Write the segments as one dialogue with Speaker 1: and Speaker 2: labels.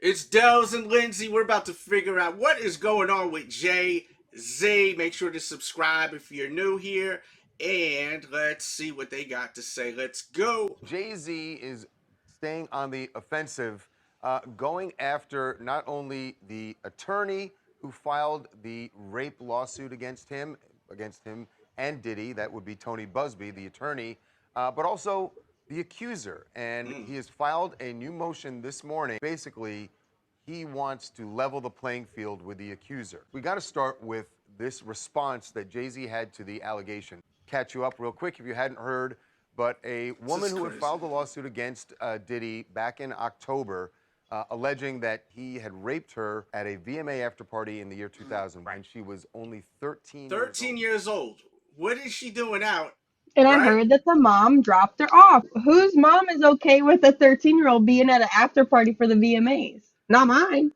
Speaker 1: It's Delz and Lindsay. We're about to figure out what is going on with Jay-Z. Make sure to subscribe if you're new here. And let's see what they got to say. Let's go.
Speaker 2: Jay-Z is staying on the offensive, going after not only the attorney who filed the rape lawsuit against him and Diddy, that would be Tony Busby, the attorney, but also the accuser. And he has filed a new motion this morning. Basically, he wants to level the playing field with the accuser. We got to start with this response that Jay-Z had to the allegation. Catch you up real quick if you hadn't heard, but a woman who had filed a lawsuit against Diddy back in October, alleging that he had raped her at a VMA after party in the year 2000 when she was only 13
Speaker 1: years old. What is she doing out?
Speaker 3: And I heard that the mom dropped her off. Whose mom is okay with a 13-year-old being at an after party for the VMAs? Not mine.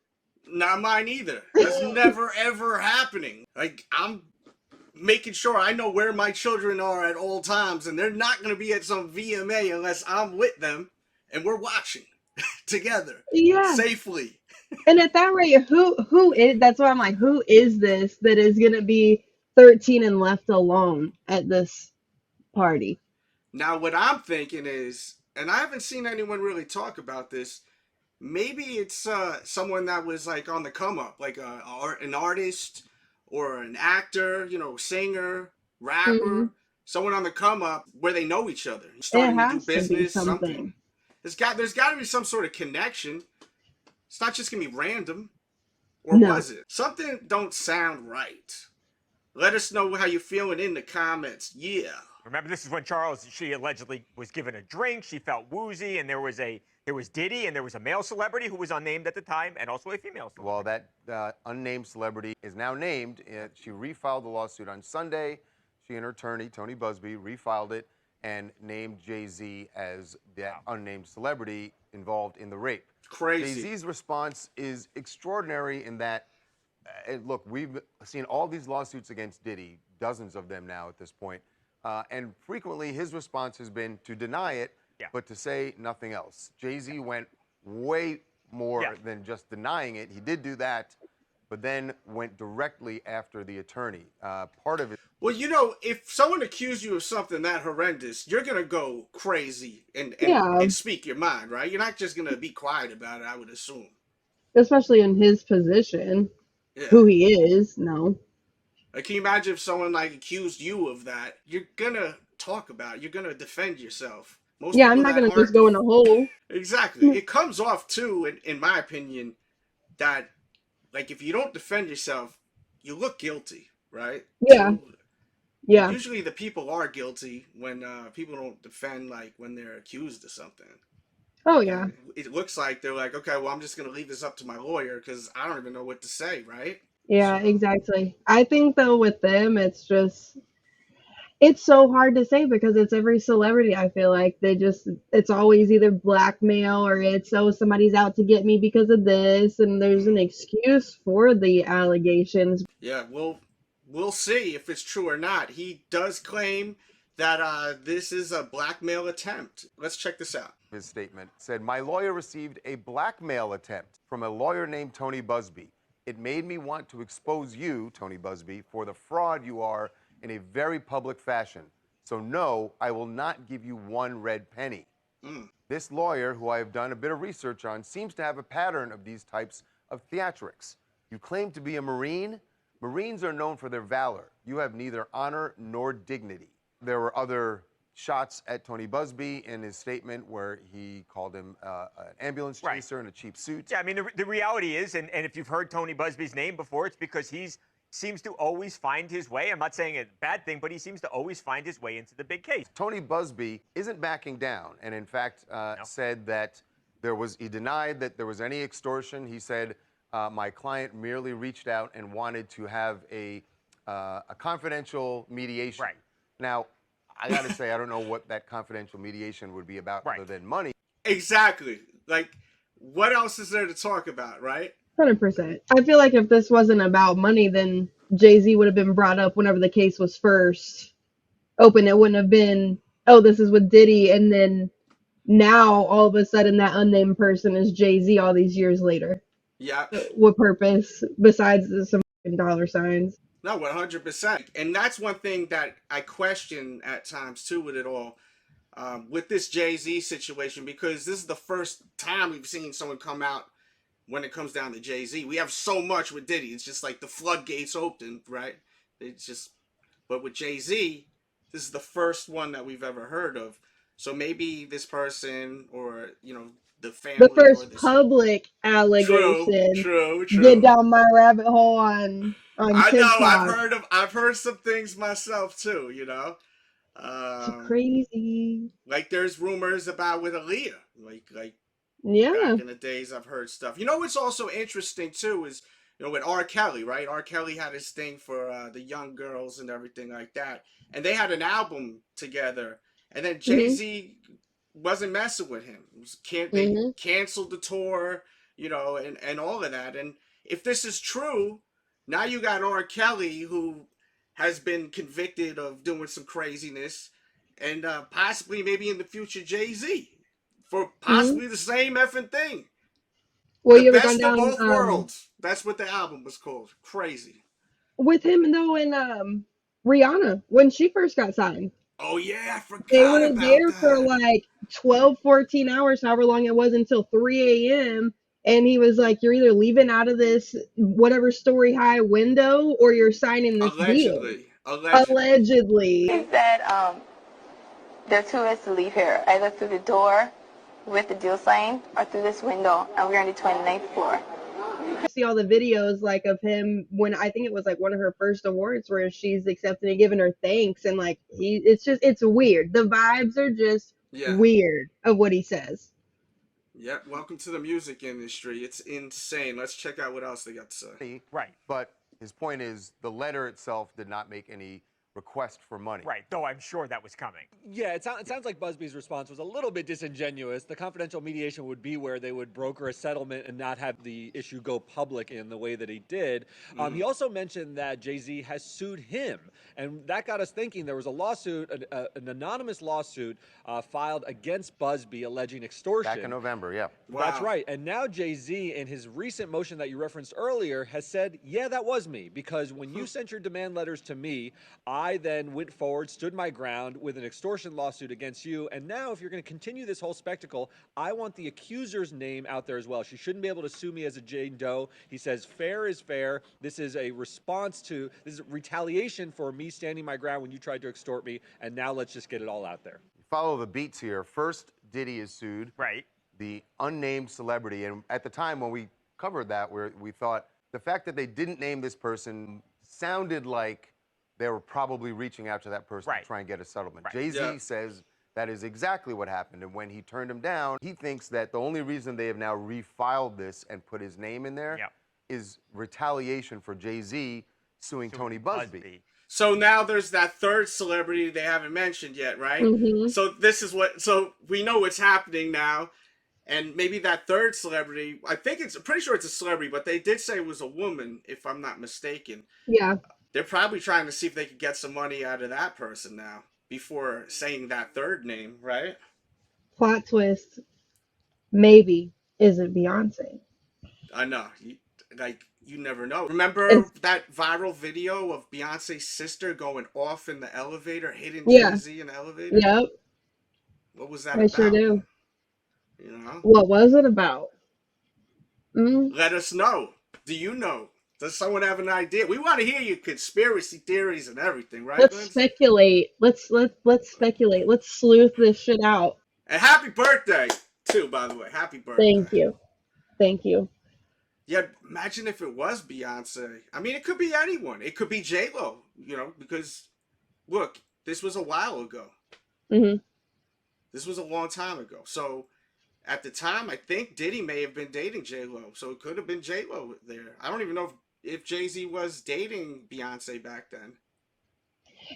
Speaker 1: Not mine either. That's never, ever happening. Like, I'm making sure I know where my children are at all times, and they're not going to be at some VMA unless I'm with them and we're watching together safely.
Speaker 3: And at that rate, who is, that's why I'm like, who is this that is going to be 13 and left alone at this party?
Speaker 1: Now, what I'm thinking is, and I haven't seen anyone really talk about this, maybe it's someone that was like on the come up, like an artist or an actor, singer, rapper, someone on the come up where they know each other, starting to do business, something. There's got to be some sort of connection. It's not just gonna be random, or was it? Something don't sound right. Let us know how you're feeling in the comments. Yeah.
Speaker 4: Remember, this is when she allegedly was given a drink. She felt woozy, and there was Diddy, and there was a male celebrity who was unnamed at the time, and also a female celebrity.
Speaker 2: Well, that unnamed celebrity is now named. She refiled the lawsuit on Sunday. She and her attorney, Tony Busby, refiled it and named Jay-Z as that unnamed celebrity involved in the rape.
Speaker 1: Crazy.
Speaker 2: Jay-Z's response is extraordinary in that, look, we've seen all these lawsuits against Diddy, dozens of them now at this point, and frequently his response has been to deny it, but to say nothing else. Jay-Z went way more than just denying it. He did do that, but then went directly after the attorney. Part of it.
Speaker 1: Well, if someone accused you of something that horrendous, you're going to go crazy and speak your mind, right? You're not just going to be quiet about it, I would assume.
Speaker 3: Especially in his position, who he is, no.
Speaker 1: Like, can you imagine if someone, accused you of that? You're going to talk about it. You're going to defend yourself.
Speaker 3: I'm not going to just go in a hole.
Speaker 1: Exactly. It comes off, too, in my opinion, that, if you don't defend yourself, you look guilty, right?
Speaker 3: Yeah. Yeah.
Speaker 1: Usually the people are guilty when people don't defend, when they're accused of something.
Speaker 3: Oh, yeah.
Speaker 1: It looks like they're like, okay, well, I'm just going to leave this up to my lawyer because I don't even know what to say, right?
Speaker 3: Yeah, exactly. I think, though, with them, it's so hard to say because it's every celebrity, I feel like. It's always either blackmail or it's, somebody's out to get me because of this, and there's an excuse for the allegations.
Speaker 1: Yeah, we'll see if it's true or not. He does claim that this is a blackmail attempt. Let's check this out.
Speaker 2: His statement said, "My lawyer received a blackmail attempt from a lawyer named Tony Busby. It made me want to expose you, Tony Busby, for the fraud you are in a very public fashion. So no, I will not give you one red penny." This lawyer, who I have done a bit of research on, seems to have a pattern of these types of theatrics. You claim to be a Marine? Marines are known for their valor. You have neither honor nor dignity. There were other shots at Tony Busby in his statement where he called him an ambulance chaser in a cheap suit.
Speaker 4: Yeah, I mean, the reality is, and if you've heard Tony Busby's name before, it's because seems to always find his way. I'm not saying it's a bad thing, but he seems to always find his way into the big case.
Speaker 2: Tony Busby isn't backing down, and in fact said that he denied that there was any extortion. He said, my client merely reached out and wanted to have a confidential mediation.
Speaker 4: Right.
Speaker 2: Now, I got to say, I don't know what that confidential mediation would be about other than money.
Speaker 1: Exactly. What else is there to talk about, right?
Speaker 3: 100%. I feel like if this wasn't about money, then Jay-Z would have been brought up whenever the case was first open. It wouldn't have been, this is with Diddy, and then now all of a sudden that unnamed person is Jay-Z all these years later.
Speaker 1: Yeah.
Speaker 3: What purpose besides some dollar signs?
Speaker 1: No, 100%. And that's one thing that I question at times too with it all. With this Jay-Z situation, because this is the first time we've seen someone come out when it comes down to Jay-Z. We have so much with Diddy. It's just like the floodgates open, right? It's just, but with Jay-Z, this is the first one that we've ever heard of. So maybe this person or, the family
Speaker 3: The first
Speaker 1: or this.
Speaker 3: public allegation.
Speaker 1: True.
Speaker 3: Get down my rabbit hole on
Speaker 1: I
Speaker 3: TikTok.
Speaker 1: know, I've heard some things myself too,
Speaker 3: It's crazy.
Speaker 1: Like there's rumors about with Aaliyah, like
Speaker 3: Yeah.
Speaker 1: back in the days I've heard stuff. What's also interesting too is, with R. Kelly, right? R. Kelly had his thing for the young girls and everything like that. And they had an album together. And then Jay-Z wasn't messing with him. They canceled the tour, and all of that. And if this is true, now you got R. Kelly, who has been convicted of doing some craziness, and possibly maybe in the future Jay-Z for possibly the same effing thing.
Speaker 3: Well,
Speaker 1: The
Speaker 3: you ever
Speaker 1: best
Speaker 3: gone
Speaker 1: of
Speaker 3: down
Speaker 1: both worlds. That's what the album was called. Crazy.
Speaker 3: with him though and Rihanna when she first got signed?
Speaker 1: Oh yeah, I forgot
Speaker 3: They were
Speaker 1: about
Speaker 3: there
Speaker 1: that.
Speaker 3: for like 12, 14 hours, however long it was, until 3 a.m. And he was like, you're either leaving out of this whatever story high window or you're signing this deal. Allegedly.
Speaker 5: He said there are two ways to leave here, either through the door with the deal sign or through this window, and we're on the 29th floor.
Speaker 3: I see all the videos like of him when I think it was like one of her first awards where she's accepting and giving her thanks, and like it's weird. The vibes are just weird of what he says.
Speaker 1: Yeah, welcome to the music industry. It's insane. Let's check out what else they got to say.
Speaker 4: Right.
Speaker 2: But his point is the letter itself did not make any request for money.
Speaker 4: Right, though I'm sure that was coming.
Speaker 6: Yeah, it sounds like Busby's response was a little bit disingenuous. The confidential mediation would be where they would broker a settlement and not have the issue go public in the way that he did. He also mentioned that Jay-Z has sued him, and that got us thinking. There was a lawsuit, an anonymous lawsuit filed against Busby alleging extortion.
Speaker 2: Back in November, yeah.
Speaker 1: Wow.
Speaker 6: That's right. And now Jay-Z, in his recent motion that you referenced earlier, has said, yeah, that was me. Because when you sent your demand letters to me, I then went forward, stood my ground with an extortion lawsuit against you. And now if you're going to continue this whole spectacle, I want the accuser's name out there as well. She shouldn't be able to sue me as a Jane Doe. He says, fair is fair. This is a response to, this is retaliation for me standing my ground when you tried to extort me. And now let's just get it all out there.
Speaker 2: Follow the beats here. First, Diddy is sued.
Speaker 4: Right.
Speaker 2: The unnamed celebrity. And at the time when we covered that, we thought the fact that they didn't name this person sounded like they were probably reaching out to that person to try and get a settlement. Jay-Z says that is exactly what happened. And when he turned him down, he thinks that the only reason they have now refiled this and put his name in there is retaliation for Jay-Z suing Tony Busby.
Speaker 1: So now there's that third celebrity they haven't mentioned yet, right? So this is so we know what's happening now. And maybe that third celebrity, I'm pretty sure it's a celebrity, but they did say it was a woman, if I'm not mistaken.
Speaker 3: Yeah.
Speaker 1: They're probably trying to see if they could get some money out of that person now before saying that third name, right?
Speaker 3: Plot twist. Maybe is it Beyonce?
Speaker 1: I know. You never know. Remember that viral video of Beyonce's sister going off in the elevator, hitting Jay-Z in the elevator?
Speaker 3: Yep.
Speaker 1: What was that
Speaker 3: I
Speaker 1: about?
Speaker 3: sure do.
Speaker 1: What
Speaker 3: was it about?
Speaker 1: Let us know. Do you know? Does someone have an idea? We want to hear your conspiracy theories and everything, right?
Speaker 3: Let's speculate. Let's speculate. Let's sleuth this shit out.
Speaker 1: And happy birthday, too, by the way. Happy birthday.
Speaker 3: Thank you.
Speaker 1: Yeah, imagine if it was Beyonce. I mean, it could be anyone. It could be J-Lo, because, look, this was a while ago. This was a long time ago. So, at the time, I think Diddy may have been dating J-Lo. So, it could have been J-Lo there. I don't even know if Jay-Z was dating Beyonce back then.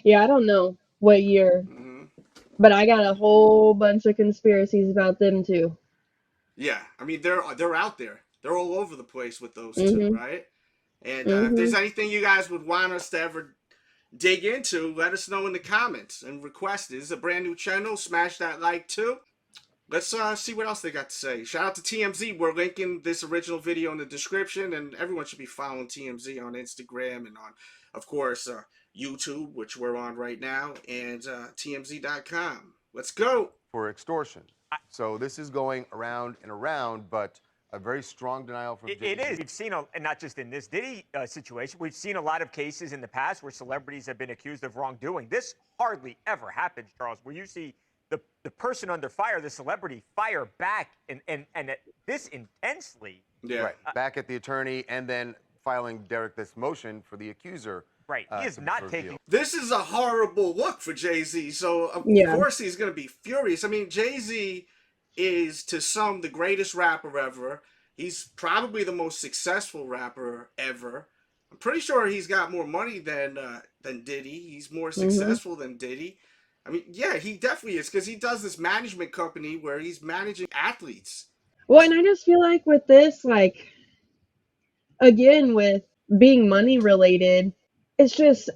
Speaker 3: Yeah, I don't know what year. But I got a whole bunch of conspiracies about them, too.
Speaker 1: Yeah, I mean, they're out there. They're all over the place with those two, right? And if there's anything you guys would want us to ever dig into, let us know in the comments and request it. This is a brand new channel. Smash that like too. Let's see what else they got to say. Shout out to TMZ. We're linking this original video in the description, and everyone should be following TMZ on Instagram and on, of course, YouTube, which we're on right now, and TMZ.com. Let's go.
Speaker 2: For extortion. So this is going around and around, but a very strong denial from
Speaker 4: It
Speaker 2: Jay-Z.
Speaker 4: is. We've seen, and not just in this Diddy situation, we've seen a lot of cases in the past where celebrities have been accused of wrongdoing. This hardly ever happens, Charles, where you see the person under fire, the celebrity, fire back and this intensely.
Speaker 1: Yeah.
Speaker 2: Right. Back at the attorney and then filing Derek this motion for the accuser.
Speaker 4: Right. He is not taking.
Speaker 1: This is a horrible look for Jay-Z. So, of course, he's going to be furious. I mean, Jay-Z is, to some, the greatest rapper ever. He's probably the most successful rapper ever. I'm pretty sure he's got more money than Diddy. He's more successful than Diddy. I mean, yeah, he definitely is, because he does this management company where he's managing athletes.
Speaker 3: Well, and I just feel like with this, like, again, with being money related, it's just,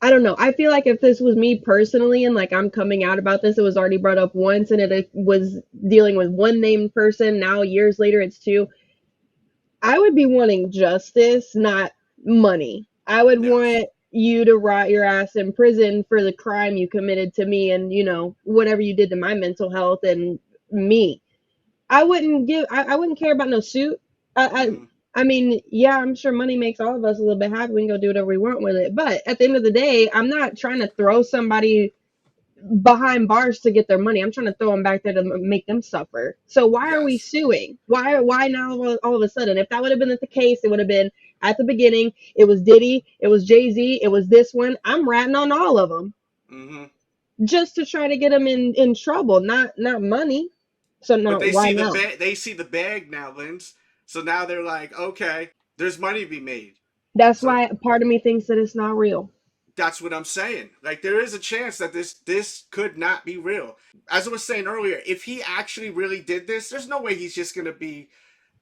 Speaker 3: I don't know. I feel like if this was me personally and like I'm coming out about this, it was already brought up once and it was dealing with one named person. Now, years later, it's two. I would be wanting justice, not money. I would want you to rot your ass in prison for the crime you committed to me and, you know, whatever you did to my mental health and me. I wouldn't care about no suit. I mean, yeah, I'm sure money makes all of us a little bit happy. We can go do whatever we want with it. But at the end of the day, I'm not trying to throw somebody behind bars to get their money. I'm trying to throw them back there to make them suffer. So why are we suing? Why now all of a sudden? If that would have been the case, it would have been at the beginning. It was Diddy, it was Jay-Z, it was this one. I'm ratting on all of them. Just to try to get them in trouble, not money. So no,
Speaker 1: but they
Speaker 3: why
Speaker 1: see
Speaker 3: not?
Speaker 1: they see the bag now, Linz. So now they're like, okay, there's money to be made.
Speaker 3: That's why part of me thinks that it's not real.
Speaker 1: That's what I'm saying. Like, there is a chance that this could not be real. As I was saying earlier, if he actually really did this, there's no way he's just going to be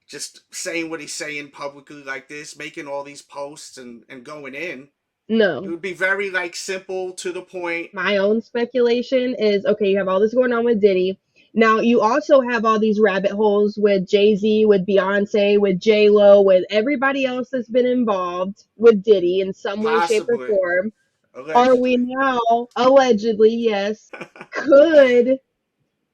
Speaker 1: just saying what he's saying publicly like this, making all these posts and going in.
Speaker 3: No.
Speaker 1: It would be very, like, simple, to the point.
Speaker 3: My own speculation is, okay, you have all this going on with Diddy. Now, you also have all these rabbit holes with Jay-Z, with Beyoncé, with J-Lo, with everybody else that's been involved with Diddy in some way, shape, or form.
Speaker 1: Allegedly.
Speaker 3: Are we now, allegedly, yes, could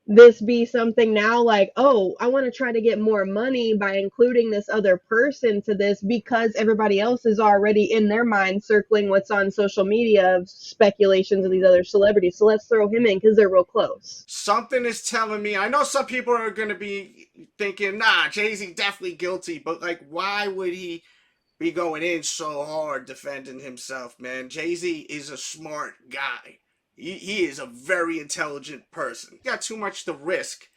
Speaker 3: this be something now like, oh, I want to try to get more money by including this other person to this because everybody else is already in their mind circling what's on social media of speculations of these other celebrities. So let's throw him in because they're real close.
Speaker 1: Something is telling me, I know some people are going to be thinking, nah, Jay-Z definitely guilty, but like, why would he be going in so hard defending himself, man? Jay-Z is a smart guy. He is a very intelligent person. He got too much to risk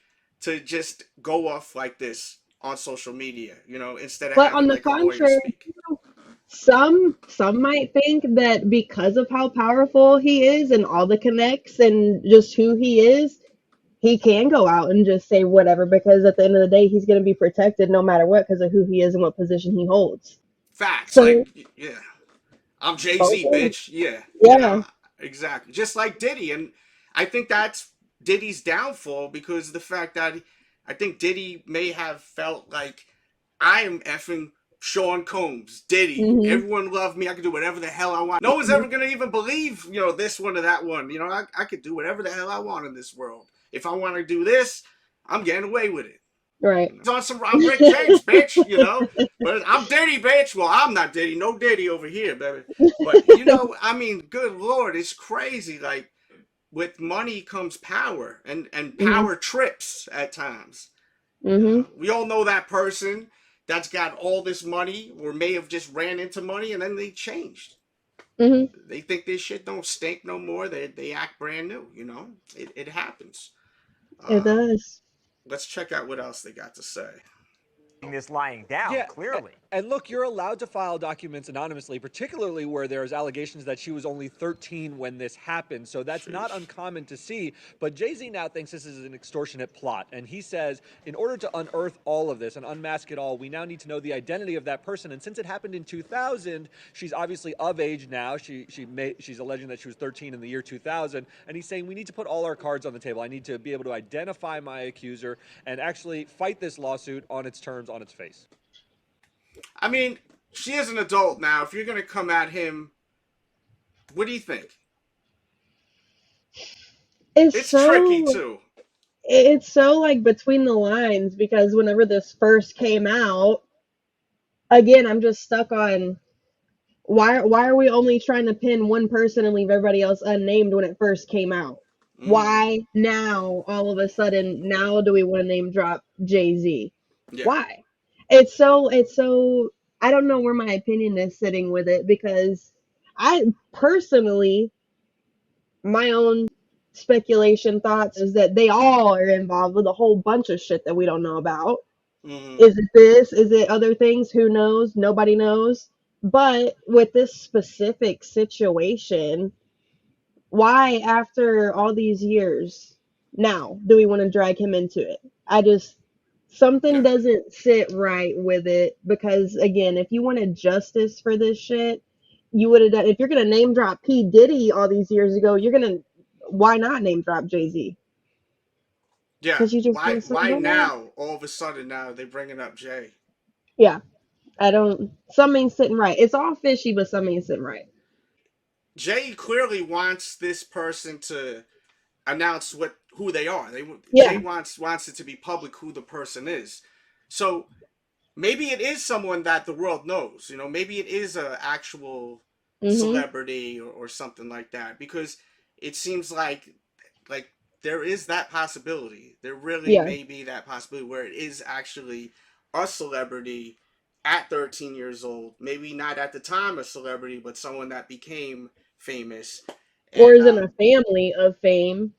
Speaker 1: to just go off like this on social media, you know, instead of having like a lawyer speak.
Speaker 3: Some might think that because of how powerful he is and all the connects and just who he is, he can go out and just say whatever because at the end of the day, he's going to be protected no matter what because of who he is and what position he holds.
Speaker 1: Facts. So, like, yeah. I'm Jay-Z, bitch. Yeah.
Speaker 3: Yeah.
Speaker 1: You know, exactly. Just like Diddy. And I think that's Diddy's downfall because of the fact that I think Diddy may have felt like I am effing Sean Combs, Diddy. Everyone loved me. I could do whatever the hell I want. No one's ever going to even believe, you know, this one or that one. You know, I could do whatever the hell I want in this world. If I want to do this, I'm getting away with it.
Speaker 3: Right.
Speaker 1: It's on some, I'm Rick James, bitch, you know. But I'm Diddy, bitch. Well, I'm not Diddy. No Diddy over here, baby. But, you know, I mean, good Lord, it's crazy. Like, with money comes power and power trips at times. We all know that person that's got all this money or may have just ran into money and then they changed. They think this shit don't stink no more. They act brand new, you know. It happens.
Speaker 3: It does.
Speaker 1: Let's check out what else they got to say.
Speaker 4: this lying down, clearly.
Speaker 6: And look, you're allowed to file documents anonymously, particularly where there's allegations that she was only 13 when this happened. So that's not uncommon to see. But Jay-Z now thinks this is an extortionate plot. And he says, in order to unearth all of this and unmask it all, we now need to know the identity of that person. And since it happened in 2000, she's obviously of age now. She's alleging that she was 13 in the year 2000. And he's saying we need to put all our cards on the table. I need to be able to identify my accuser and actually fight this lawsuit on its terms, on its face.
Speaker 1: I mean, she is an adult now. If you're going to come at him, what do you think? It's so tricky, too.
Speaker 3: It's so, like, between the lines, because whenever this first came out, again, I'm just stuck on why are we only trying to pin one person and leave everybody else unnamed when it first came out? Why now, all of a sudden, now do we want to name drop Jay-Z? Yeah. Why? It's so, I don't know where my opinion is sitting with it, because I personally, my own speculation thoughts is that they all are involved with a whole bunch of shit that we don't know about. Is it this? Is it other things? Who knows? Nobody knows. But with this specific situation, why, after all these years, now do we want to drag him into it? Something doesn't sit right with it, because, again, if you wanted justice for this shit, you would have done. If you're going to name drop P. Diddy all these years ago, why not name drop Jay-Z?
Speaker 1: Yeah. Why now, all of a sudden, now they're bringing up Jay?
Speaker 3: Yeah. Something's sitting right. It's all fishy, but something's sitting right.
Speaker 1: Jay clearly wants this person to announce who they are. Jay wants it to be public who the person is. So maybe it is someone that the world knows. You know, maybe it is an actual celebrity or something like that. Because it seems like there is that possibility. There really may be that possibility where it is actually a celebrity at 13 years old. Maybe not at the time a celebrity, but someone that became famous.
Speaker 3: Or is in a family of fame.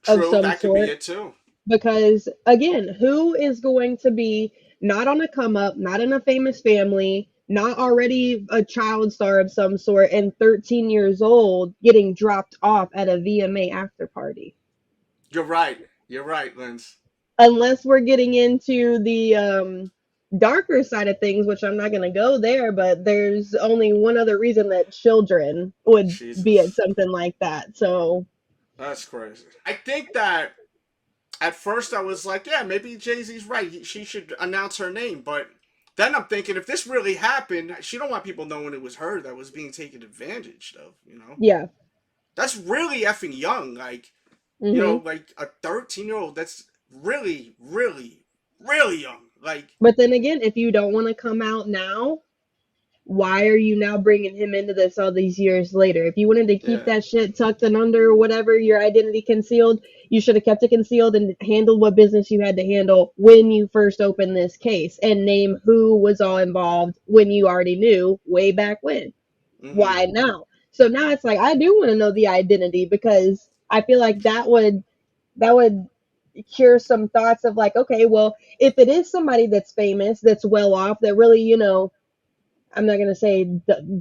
Speaker 1: True, that could be it too.
Speaker 3: Because, again, who is going to be not on a come up, not in a famous family, not already a child star of some sort, and 13 years old getting dropped off at a VMA after party?
Speaker 1: You're right, Linz.
Speaker 3: Unless we're getting into the darker side of things, which I'm not going to go there, but there's only one other reason that children would be at something like that. So
Speaker 1: that's crazy. I think that at first I was like, yeah, maybe Jay-Z's right. She should announce her name. But then I'm thinking, if this really happened, she don't want people knowing it was her that was being taken advantage of, you know?
Speaker 3: Yeah.
Speaker 1: That's really effing young. Like, you know, like a 13-year-old, that's really, really, really young. Like,
Speaker 3: but then again, if you don't want to come out now, why are you now bringing him into this all these years later? If you wanted to keep that shit tucked and under or whatever, your identity concealed, you should have kept it concealed and handled what business you had to handle when you first opened this case, and name who was all involved when you already knew way back when. Why now? So now it's like, I do want to know the identity, because I feel like that would cure some thoughts of like, okay, well, if it is somebody that's famous, that's well off, that really, you know, I'm not going to say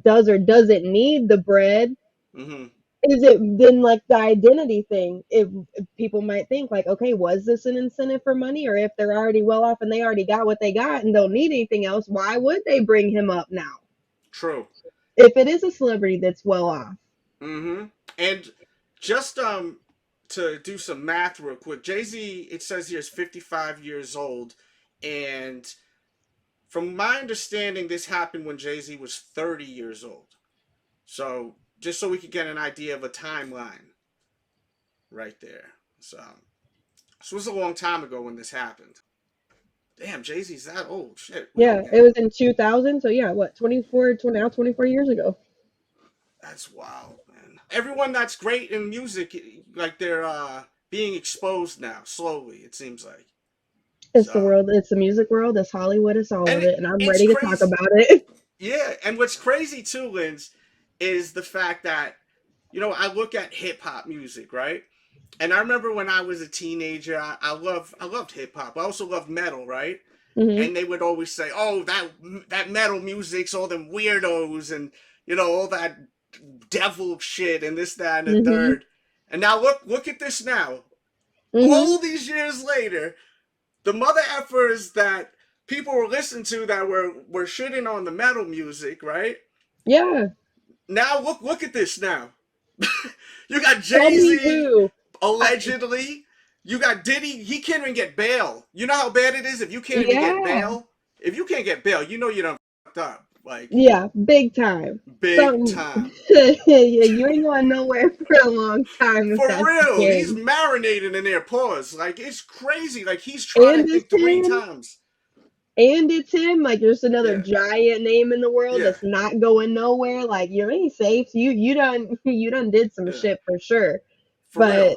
Speaker 3: does or doesn't need the bread. Is it then like the identity thing? If people might think like, okay, was this an incentive for money? Or if they're already well off and they already got what they got and don't need anything else, why would they bring him up now?
Speaker 1: True.
Speaker 3: If it is a celebrity that's well off.
Speaker 1: And just to do some math real quick, Jay-Z, it says here, is 55 years old, and from my understanding, this happened when Jay-Z was 30 years old. So, just so we could get an idea of a timeline right there. So, this was a long time ago when this happened. Damn, Jay-Z's that old. Shit.
Speaker 3: Yeah, it was in 2000, so yeah, what, 24 years ago.
Speaker 1: That's wild, man. Everyone that's great in music, like, they're being exposed now, slowly, it seems like.
Speaker 3: It's the world, it's the music world, it's Hollywood, it's all of it, and I'm ready to talk about it.
Speaker 1: Yeah, and what's crazy too, Linz, is the fact that, you know, I look at hip-hop music, right? And I remember when I was a teenager, I loved hip-hop. I also loved metal, right? and they would always say, "Oh, that metal music's all them weirdos and all that devil shit and this, that, and the third." And now look at this now. All these years later, the mother effers that people were listening to that were shitting on the metal music, right?
Speaker 3: Yeah.
Speaker 1: Now look at this now. You got
Speaker 3: Tell me
Speaker 1: Jayz
Speaker 3: who.
Speaker 1: allegedly. You got Diddy. He can't even get bail. You know how bad it is if you can't even get bail. If you can't get bail, you done fucked up. Like,
Speaker 3: yeah, big time.
Speaker 1: Big time.
Speaker 3: Yeah, you ain't going nowhere for a long time. If
Speaker 1: For
Speaker 3: that's
Speaker 1: real,
Speaker 3: the
Speaker 1: he's
Speaker 3: case.
Speaker 1: marinating in their paws. Like, it's crazy. Like, he's trying
Speaker 3: And
Speaker 1: to think
Speaker 3: it's
Speaker 1: 3
Speaker 3: him.
Speaker 1: times.
Speaker 3: And it's him, like there's another giant name in the world
Speaker 1: Yeah.
Speaker 3: that's not going nowhere. Like you ain't safe. You done did some shit for sure.
Speaker 1: For
Speaker 3: but
Speaker 1: real.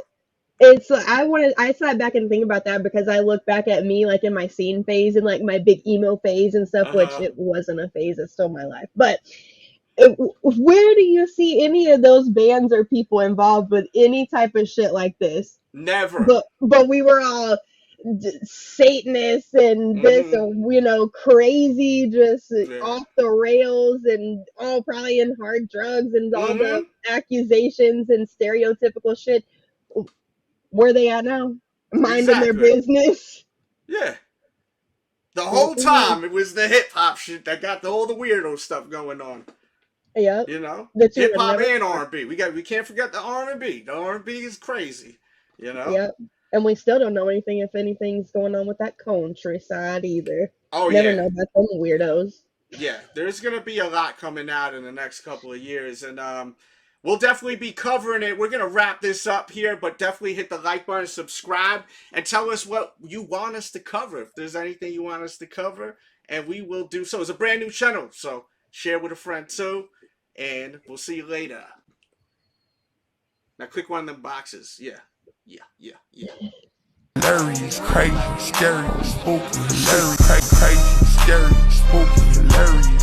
Speaker 3: it's I sat back and think about that because I look back at me like in my scene phase and like my big emo phase and stuff, which it wasn't a phase, it's still my life. But where do you see any of those bands or people involved with any type of shit like this?
Speaker 1: Never.
Speaker 3: But we were all Satanists and this, crazy, just off the rails, and all probably in hard drugs and all the accusations and stereotypical shit. Where they at now? Minding their business.
Speaker 1: Yeah. The whole time it was the hip hop shit that got all the weirdo stuff going on.
Speaker 3: Yep.
Speaker 1: Hip hop and R&B. We can't forget the R&B. The R&B is crazy.
Speaker 3: Yep. And we still don't know anything if anything's going on with that country side either.
Speaker 1: Oh,
Speaker 3: Never know about them weirdos.
Speaker 1: Yeah, there's gonna be a lot coming out in the next couple of years, and we'll definitely be covering it. We're gonna wrap this up here, but definitely hit the like button, subscribe, and tell us what you want us to cover. If there's anything you want us to cover, and we will do so. It's a brand new channel, so share with a friend too, and we'll see you later. Now click one of them boxes. Yeah.
Speaker 7: Hilarious, crazy, scary, spooky, hilarious, crazy, scary, spooky, hilarious.